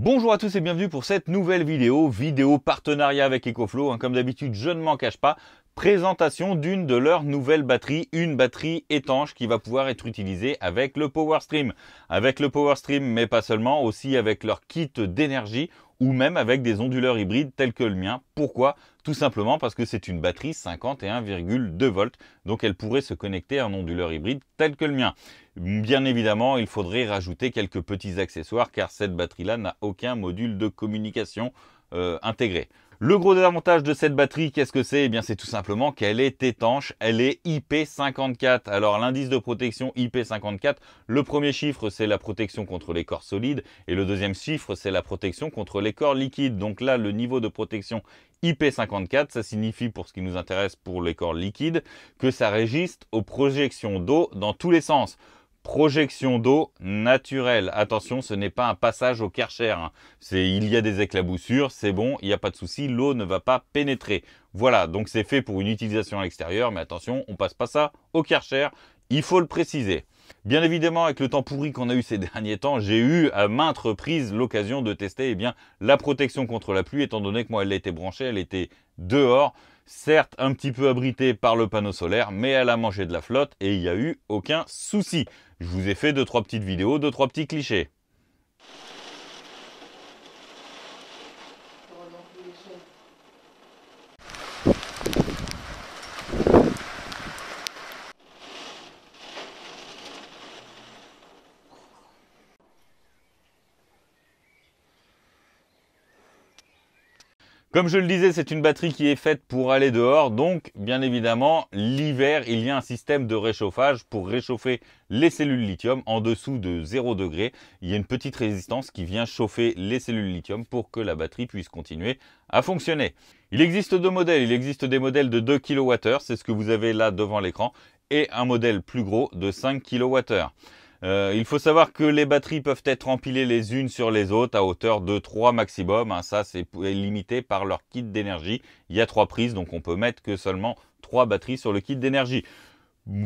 Bonjour à tous et bienvenue pour cette nouvelle vidéo partenariat avec EcoFlow. Comme d'habitude, je ne m'en cache pas, présentation d'une de leurs nouvelles batteries, une batterie étanche qui va pouvoir être utilisée avec le PowerStream. Avec le PowerStream, mais pas seulement, aussi avec leur kit d'énergie ou même avec des onduleurs hybrides tels que le mien. Pourquoi? Tout simplement parce que c'est une batterie 51,2 volts, donc elle pourrait se connecter à un onduleur hybride tel que le mien. Bien évidemment, il faudrait rajouter quelques petits accessoires car cette batterie-là n'a aucun module de communication intégré. Le gros avantage de cette batterie, qu'est-ce que c'est? Eh bien, c'est tout simplement qu'elle est étanche, elle est IP54. Alors, l'indice de protection IP54, le premier chiffre, c'est la protection contre les corps solides et le deuxième chiffre, c'est la protection contre les corps liquides. Donc là, le niveau de protection IP54, ça signifie, pour ce qui nous intéresse pour les corps liquides, que ça résiste aux projections d'eau dans tous les sens. Projection d'eau naturelle. Attention, ce n'est pas un passage au Karcher. Il y a des éclaboussures, c'est bon, il n'y a pas de souci, l'eau ne va pas pénétrer. Voilà, donc c'est fait pour une utilisation à l'extérieur, mais attention, on passe pas ça au Karcher, il faut le préciser. Bien évidemment, avec le temps pourri qu'on a eu ces derniers temps, j'ai eu à maintes reprises l'occasion de tester la protection contre la pluie, étant donné que moi, elle était branchée, elle était dehors. Certes, un petit peu abritée par le panneau solaire, mais elle a mangé de la flotte et il n'y a eu aucun souci. Je vous ai fait 2-3 petites vidéos, 2-3 petits clichés. Comme je le disais, c'est une batterie qui est faite pour aller dehors, donc bien évidemment, l'hiver, il y a un système de réchauffage pour réchauffer les cellules lithium en dessous de 0 degré. Il y a une petite résistance qui vient chauffer les cellules lithium pour que la batterie puisse continuer à fonctionner. Il existe deux modèles, il existe des modèles de 2 kWh, c'est ce que vous avez là devant l'écran, et un modèle plus gros de 5 kWh. Il faut savoir que les batteries peuvent être empilées les unes sur les autres à hauteur de 3 maximum. Ça, c'est limité par leur kit d'énergie. Il y a 3 prises, donc on peut mettre que seulement 3 batteries sur le kit d'énergie.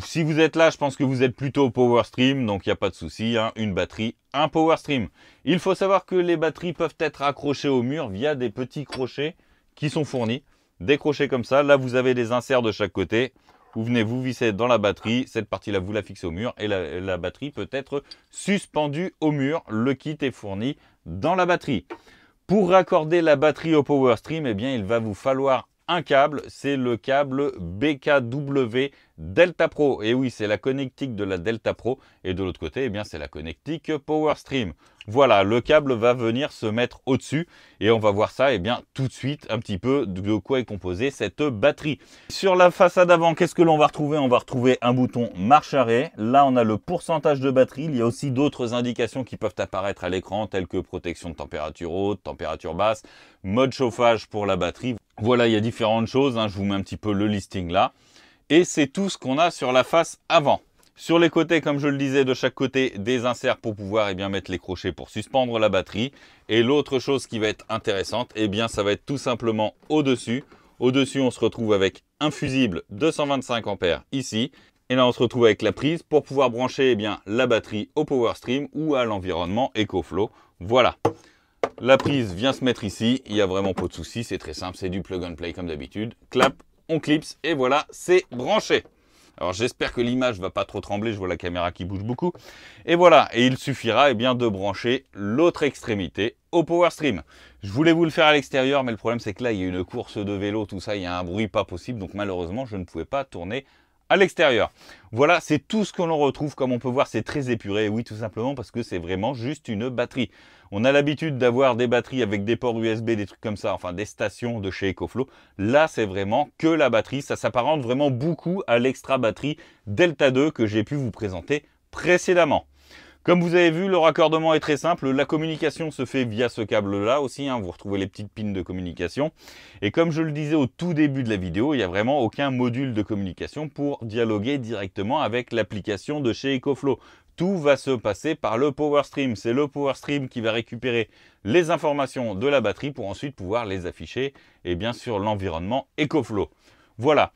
Si vous êtes là, je pense que vous êtes plutôt PowerStream, donc il n'y a pas de souci. Une batterie, un PowerStream. Il faut savoir que les batteries peuvent être accrochées au mur via des petits crochets qui sont fournis. Des crochets comme ça. Là, vous avez des inserts de chaque côté. Vous venez vous visser dans la batterie, cette partie-là, vous la fixez au mur et la batterie peut être suspendue au mur. Le kit est fourni dans la batterie. Pour raccorder la batterie au PowerStream, eh bien, il va vous falloir un câble. C'est le câble BKW Delta Pro. Et oui, c'est la connectique de la Delta Pro. Et de l'autre côté, eh bien, c'est la connectique PowerStream. Voilà, le câble va venir se mettre au-dessus et on va voir ça tout de suite un petit peu de quoi est composée cette batterie. Sur la façade avant, qu'est-ce que l'on va retrouver? On va retrouver un bouton marche arrêt. Là, on a le pourcentage de batterie. Il y a aussi d'autres indications qui peuvent apparaître à l'écran telles que protection de température haute, température basse, mode chauffage pour la batterie. Voilà, il y a différentes choses. Je vous mets un petit peu le listing là. Et c'est tout ce qu'on a sur la face avant. Sur les côtés, comme je le disais, de chaque côté, des inserts pour pouvoir mettre les crochets pour suspendre la batterie. Et l'autre chose qui va être intéressante, ça va être tout simplement au-dessus. Au-dessus, on se retrouve avec un fusible 225 ampères ici. Et là, on se retrouve avec la prise pour pouvoir brancher la batterie au PowerStream ou à l'environnement EcoFlow. Voilà. La prise vient se mettre ici. Il n'y a vraiment pas de souci. C'est très simple. C'est du plug and play comme d'habitude. Clap, on clipse et voilà, c'est branché. Alors j'espère que l'image va pas trop trembler, je vois la caméra qui bouge beaucoup. Et voilà, et il suffira de brancher l'autre extrémité au PowerStream. Je voulais vous le faire à l'extérieur, mais le problème c'est que là il y a une course de vélo, tout ça, il y a un bruit pas possible, donc malheureusement je ne pouvais pas tourner à l'extérieur. Voilà, c'est tout ce que l'on retrouve. Comme on peut voir, c'est très épuré. Oui, tout simplement parce que c'est vraiment juste une batterie. On a l'habitude d'avoir des batteries avec des ports USB, des trucs comme ça, enfin des stations de chez EcoFlow. Là, c'est vraiment que la batterie. Ça s'apparente vraiment beaucoup à l'extra batterie Delta 2 que j'ai pu vous présenter précédemment. Comme vous avez vu, le raccordement est très simple. La communication se fait via ce câble-là aussi. Vous retrouvez les petites pins de communication. Et comme je le disais au tout début de la vidéo, il n'y a vraiment aucun module de communication pour dialoguer directement avec l'application de chez EcoFlow. Tout va se passer par le PowerStream. C'est le PowerStream qui va récupérer les informations de la batterie pour ensuite pouvoir les afficher sur l'environnement EcoFlow. Voilà.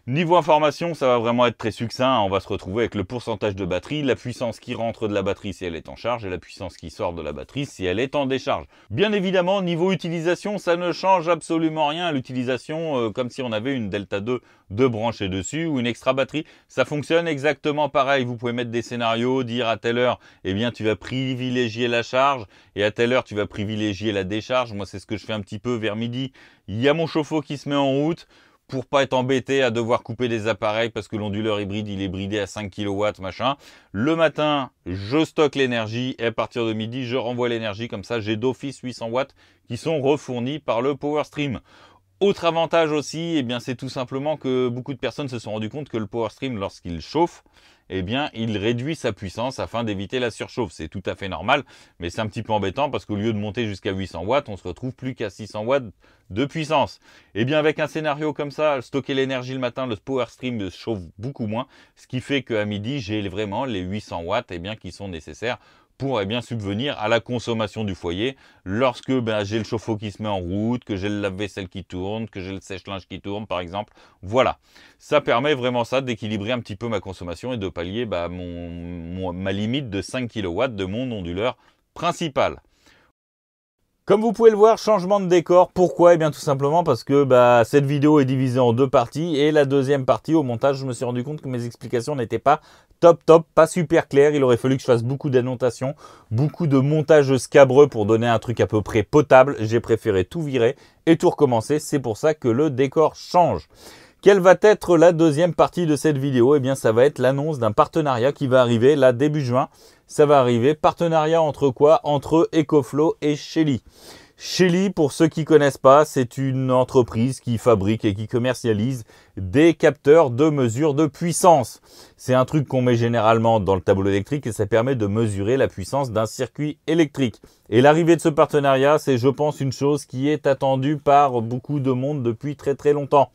Niveau information, ça va vraiment être très succinct. On va se retrouver avec le pourcentage de batterie, la puissance qui rentre de la batterie si elle est en charge et la puissance qui sort de la batterie si elle est en décharge. Bien évidemment, niveau utilisation, ça ne change absolument rien à l'utilisation, comme si on avait une Delta 2 branchées dessus ou une extra batterie. Ça fonctionne exactement pareil. Vous pouvez mettre des scénarios, dire à telle heure, eh bien, tu vas privilégier la charge et à telle heure, tu vas privilégier la décharge. Moi, c'est ce que je fais un petit peu vers midi. Il y a mon chauffe-eau qui se met en route. Pour pas être embêté à devoir couper des appareils parce que l'onduleur hybride, il est bridé à 5 kW, machin. Le matin, je stocke l'énergie et à partir de midi, je renvoie l'énergie. Comme ça, j'ai d'office 800 watts qui sont refournis par le PowerStream. Autre avantage aussi, eh bien, c'est tout simplement que beaucoup de personnes se sont rendues compte que le PowerStream, lorsqu'il chauffe, eh bien, il réduit sa puissance afin d'éviter la surchauffe. C'est tout à fait normal, mais c'est un petit peu embêtant parce qu'au lieu de monter jusqu'à 800 watts, on se retrouve plus qu'à 600 watts de puissance. Eh bien, avec un scénario comme ça, stocker l'énergie le matin, le PowerStream chauffe beaucoup moins, ce qui fait qu'à midi, j'ai vraiment les 800 watts eh bien, qui sont nécessaires pour bien subvenir à la consommation du foyer lorsque j'ai le chauffe-eau qui se met en route, que j'ai le lave-vaisselle qui tourne, que j'ai le sèche-linge qui tourne par exemple. Voilà, ça permet vraiment ça d'équilibrer un petit peu ma consommation et de pallier ma limite de 5 kW de mon onduleur principal. Comme vous pouvez le voir, changement de décor. Pourquoi? Eh bien tout simplement parce que cette vidéo est divisée en deux parties et la deuxième partie, au montage, je me suis rendu compte que mes explications n'étaient pas top, pas super claires. Il aurait fallu que je fasse beaucoup d'annotations, beaucoup de montage scabreux pour donner un truc à peu près potable. J'ai préféré tout virer et tout recommencer. C'est pour ça que le décor change. Quelle va être la deuxième partie de cette vidéo? Eh bien, ça va être l'annonce d'un partenariat qui va arriver là début juin. Ça va arriver, partenariat entre quoi? Entre EcoFlow et Shelly. Shelly, pour ceux qui ne connaissent pas, c'est une entreprise qui fabrique et qui commercialise des capteurs de mesure de puissance. C'est un truc qu'on met généralement dans le tableau électrique et ça permet de mesurer la puissance d'un circuit électrique. Et l'arrivée de ce partenariat, c'est, je pense, une chose qui est attendue par beaucoup de monde depuis très très longtemps.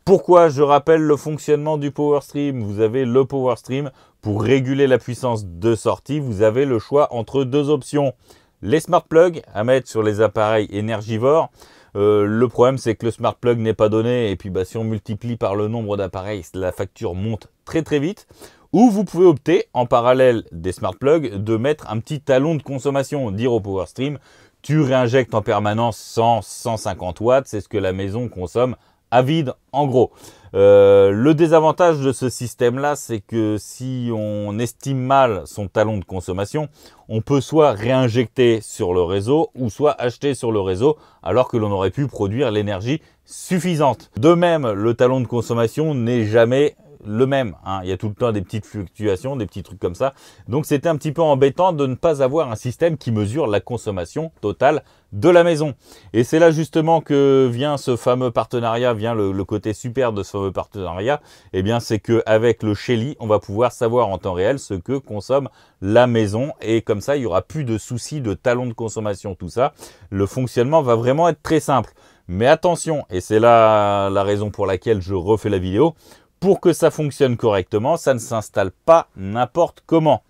Pourquoi? Je rappelle le fonctionnement du PowerStream. Vous avez le PowerStream pour réguler la puissance de sortie. Vous avez le choix entre deux options. Les smart plugs à mettre sur les appareils énergivores. Le problème, c'est que le smart plug n'est pas donné. Et puis, si on multiplie par le nombre d'appareils, la facture monte très très vite. Ou vous pouvez opter, en parallèle des smart plugs, de mettre un petit talon de consommation. Dire au PowerStream, tu réinjectes en permanence 100-150 watts. C'est ce que la maison consomme à vide en gros. Le désavantage de ce système-là, c'est que si on estime mal son talon de consommation, on peut soit réinjecter sur le réseau ou soit acheter sur le réseau alors que l'on aurait pu produire l'énergie suffisante. De même, le talon de consommation n'est jamais le même. Il y a tout le temps des petites fluctuations, des petits trucs comme ça. Donc c'était un petit peu embêtant de ne pas avoir un système qui mesure la consommation totale de la maison. Et c'est là justement que vient ce fameux partenariat, vient le côté super de ce fameux partenariat. Eh bien c'est qu'avec le Shelly, on va pouvoir savoir en temps réel ce que consomme la maison. Et comme ça, il n'y aura plus de soucis de talon de consommation, tout ça. Le fonctionnement va vraiment être très simple. Mais attention, et c'est là la raison pour laquelle je refais la vidéo, pour que ça fonctionne correctement, ça ne s'installe pas n'importe comment.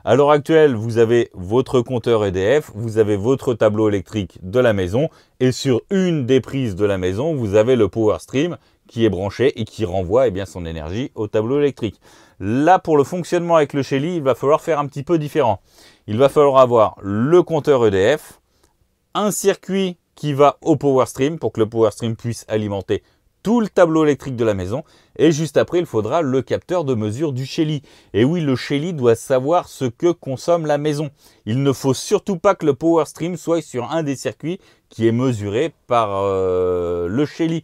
À l'heure actuelle, vous avez votre compteur EDF, vous avez votre tableau électrique de la maison et sur une des prises de la maison, vous avez le PowerStream qui est branché et qui renvoie son énergie au tableau électrique. Là, pour le fonctionnement avec le Shelly, il va falloir faire un petit peu différent. Il va falloir avoir le compteur EDF, un circuit qui va au PowerStream pour que le PowerStream puisse alimenter tout le tableau électrique de la maison et juste après il faudra le capteur de mesure du Shelly. Et oui, le Shelly doit savoir ce que consomme la maison. Il ne faut surtout pas que le PowerStream soit sur un des circuits qui est mesuré par le Shelly.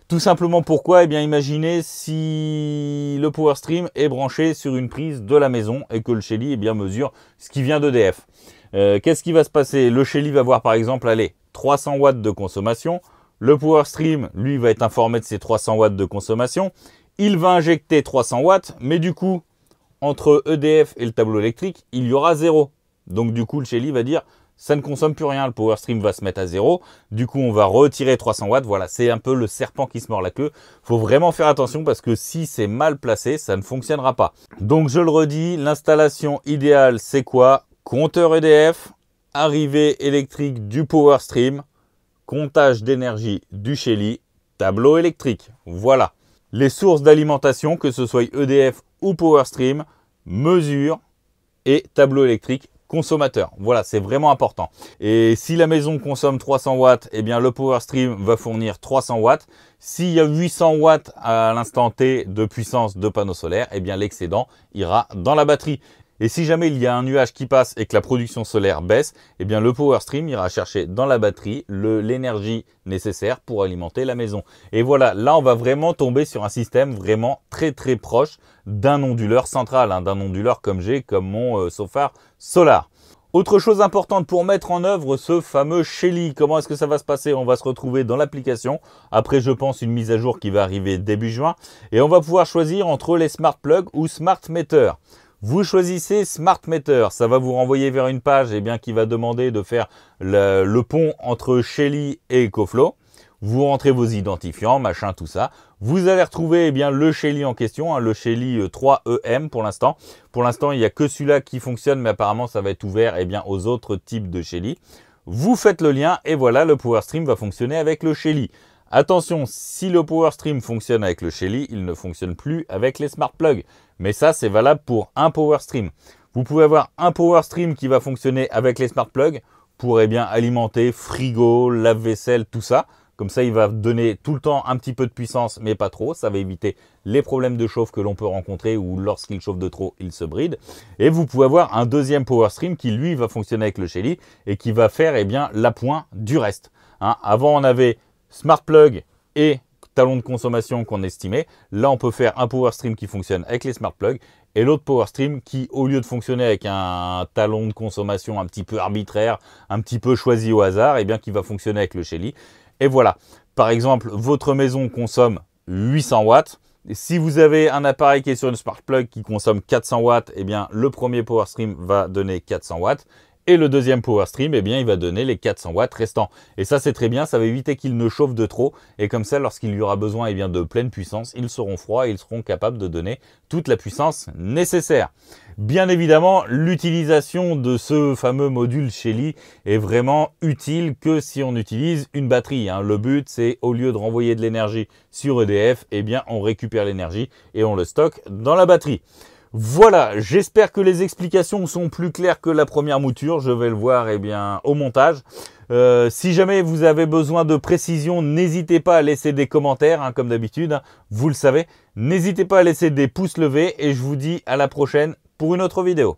Tout simplement pourquoi? Eh bien imaginez si le PowerStream est branché sur une prise de la maison et que le Shelly mesure ce qui vient d'EDF. Qu'est-ce qui va se passer? Le Shelly va voir par exemple 300 watts de consommation. Le PowerStream, lui, va être informé de ces 300 watts de consommation. Il va injecter 300 watts, mais du coup, entre EDF et le tableau électrique, il y aura 0. Donc du coup, le Shelly va dire, ça ne consomme plus rien. Le PowerStream va se mettre à 0. Du coup, on va retirer 300 watts. Voilà, c'est un peu le serpent qui se mord la queue. Il faut vraiment faire attention parce que si c'est mal placé, ça ne fonctionnera pas. Donc je le redis, l'installation idéale, c'est quoi? Compteur EDF, arrivée électrique du PowerStream, comptage d'énergie du Shelly, tableau électrique. Voilà. les sources d'alimentation, que ce soit EDF ou PowerStream, mesure et tableau électrique consommateur. Voilà, c'est vraiment important. Et si la maison consomme 300 watts, eh bien le PowerStream va fournir 300 watts. S'il y a 800 watts à l'instant T de puissance de panneau solaire, eh bien l'excédent ira dans la batterie. Et si jamais il y a un nuage qui passe et que la production solaire baisse, eh bien le PowerStream ira chercher dans la batterie l'énergie nécessaire pour alimenter la maison. Et voilà, là on va vraiment tomber sur un système vraiment très proche d'un onduleur central, hein, d'un onduleur comme j'ai, comme mon Sofar Solar. Autre chose importante pour mettre en œuvre ce fameux Shelly, comment est-ce que ça va se passer? On va se retrouver dans l'application. Après, je pense, une mise à jour qui va arriver début juin. Et on va pouvoir choisir entre les Smart Plug ou Smart Meter. Vous choisissez Smart Meter, ça va vous renvoyer vers une page qui va demander de faire le pont entre Shelly et EcoFlow. Vous rentrez vos identifiants, machin, tout ça. Vous allez retrouver le Shelly en question, hein, le Shelly 3EM pour l'instant. Pour l'instant, il n'y a que celui-là qui fonctionne, mais apparemment, ça va être ouvert aux autres types de Shelly. Vous faites le lien et voilà, le PowerStream va fonctionner avec le Shelly. Attention, si le PowerStream fonctionne avec le Shelly, il ne fonctionne plus avec les Smart Plug. Mais ça, c'est valable pour un PowerStream. Vous pouvez avoir un PowerStream qui va fonctionner avec les Smart Plug pour alimenter frigo, lave-vaisselle, tout ça. Comme ça, il va donner tout le temps un petit peu de puissance, mais pas trop. Ça va éviter les problèmes de chauffe que l'on peut rencontrer ou lorsqu'il chauffe de trop, il se bride. Et vous pouvez avoir un deuxième PowerStream qui, lui, va fonctionner avec le Shelly et qui va faire l'appoint du reste. Hein, avant, on avait Smart Plug et talon de consommation qu'on estimait. Là, on peut faire un PowerStream qui fonctionne avec les Smart Plug et l'autre PowerStream qui, au lieu de fonctionner avec un talon de consommation un petit peu arbitraire, un petit peu choisi au hasard, qui va fonctionner avec le Shelly. Et voilà, par exemple, votre maison consomme 800 watts. Si vous avez un appareil qui est sur une Smart Plug qui consomme 400 watts, le premier PowerStream va donner 400 watts. Et le deuxième PowerStream, il va donner les 400 watts restants. Et ça, c'est très bien, ça va éviter qu'il ne chauffe de trop. Et comme ça, lorsqu'il y aura besoin de pleine puissance, ils seront froids et ils seront capables de donner toute la puissance nécessaire. Bien évidemment, l'utilisation de ce fameux module Shelly est vraiment utile que si on utilise une batterie. Hein. Le but, c'est au lieu de renvoyer de l'énergie sur EDF, on récupère l'énergie et on le stocke dans la batterie. Voilà, j'espère que les explications sont plus claires que la première mouture. Je vais le voir au montage. Si jamais vous avez besoin de précision, n'hésitez pas à laisser des commentaires, hein, comme d'habitude. Hein, vous le savez. N'hésitez pas à laisser des pouces levés et je vous dis à la prochaine pour une autre vidéo.